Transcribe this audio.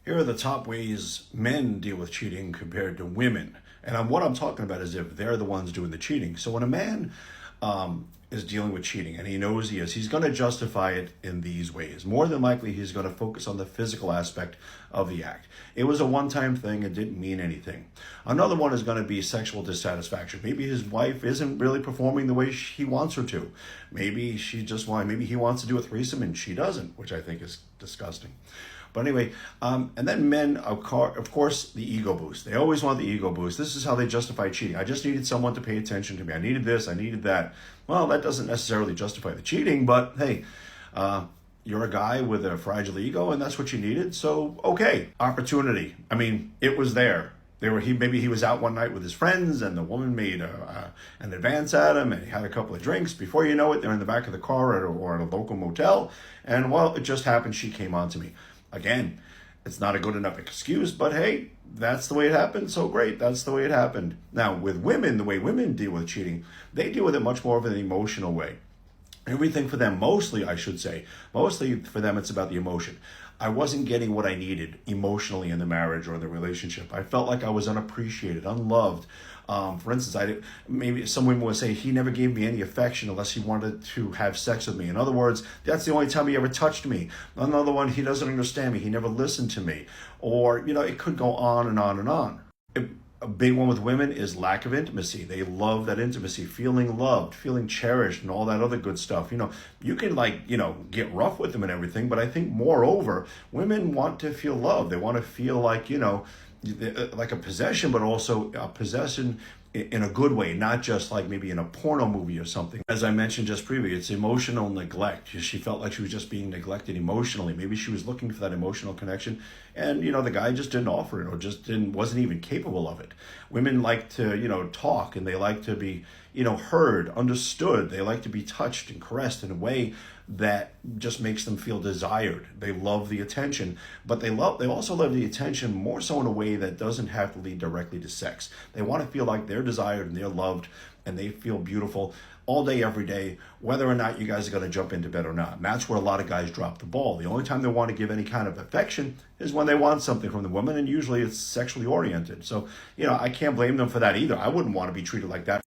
Here are the top ways men deal with cheating compared to women. And what I'm talking about is if they're the ones doing the cheating. So when a man is dealing with cheating and he knows he is, he's going to justify it in these ways. More than likely, he's going to focus on the physical aspect of the act. It was a one-time thing. It didn't mean anything. Another one is going to be sexual dissatisfaction. Maybe his wife isn't really performing the way he wants her to. Maybe maybe he wants to do a threesome and she doesn't, which I think is disgusting. But anyway, and then men, of course, the ego boost. They always want the ego boost. This is how they justify cheating. I just needed someone to pay attention to me. I needed this, I needed that. Well, that doesn't necessarily justify the cheating, but hey, you're a guy with a fragile ego and that's what you needed. So, okay, opportunity. I mean, it was there. Maybe he was out one night with his friends and the woman made an advance at him and he had a couple of drinks. Before you know it, they're in the back of the car or at a local motel. And well, it just happened. She came on to me. Again, it's not a good enough excuse, but hey, that's the way it happened. So great, that's the way it happened. Now, with women, the way women deal with cheating, they deal with it much more of an emotional way. Everything for them, mostly for them, it's about the emotion. I wasn't getting what I needed emotionally in the marriage or in the relationship. I felt like I was unappreciated, unloved. For instance, maybe some women would say he never gave me any affection unless he wanted to have sex with me. In other words, that's the only time he ever touched me. Another one, he doesn't understand me. He never listened to me. Or, it could go on and on and on. A big one with women is lack of intimacy. They love that intimacy, feeling loved, feeling cherished, and all that other good stuff. You can get rough with them and everything, but I think moreover, women want to feel loved. They want to feel like a possession, but also a possession in a good way, not just like maybe in a porno movie or something. As I mentioned just previously, it's emotional neglect. She felt like she was just being neglected emotionally. Maybe she was looking for that emotional connection and, the guy just didn't offer it or wasn't even capable of it. Women like to, talk and they like to be, heard, understood. They like to be touched and caressed in a way that just makes them feel desired. They love the attention, but they also love the attention more so in a way that doesn't have to lead directly to sex. They want to feel like they're desired and they're loved and they feel beautiful all day, every day, whether or not you guys are going to jump into bed or not. And that's where a lot of guys drop the ball. The only time they want to give any kind of affection is when they want something from the woman, and usually it's sexually oriented. So, I can't blame them for that either. I wouldn't want to be treated like that.